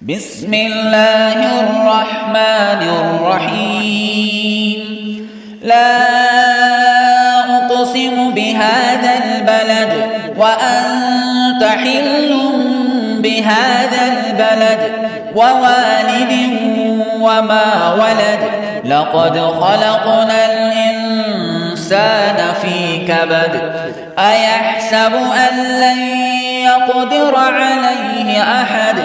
بسم الله الرحمن الرحيم. لا أقسم بهذا البلد وأنت حل بهذا البلد ووالد وما ولد. لقد خلقنا الإنسان في كبد. أيحسب أن لن يقدر عليه أحد؟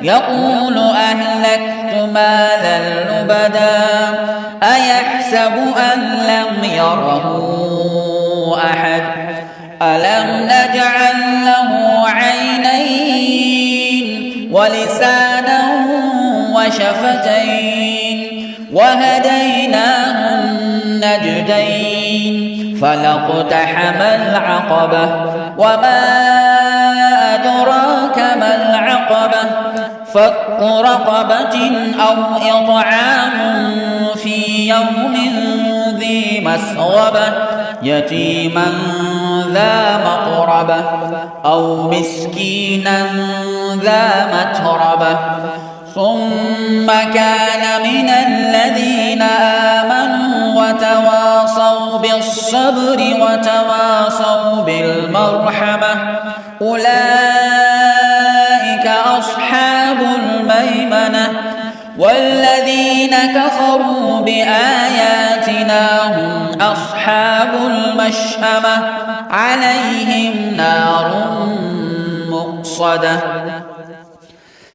يقول أهلكت مالا لبدا. أيحسب أن لم يره أحد؟ ألم نجعل له عينين ولسانا وشفتين وهديناه النجدين فلاقتحم العقبة وما أدراك ما العقبة فك رقبة أو إطعام في يوم ذي مسغبة يتيما ذا مقربة أو مسكينا ذا متربة ثم كان من الذين آمنوا وتواصوا بالصبر وتواصوا بالمرحمة أولئك أصحاب الميمنة. والذين كفروا بآياتنا هم أصحاب المشأمة عليهم نار مؤصدة.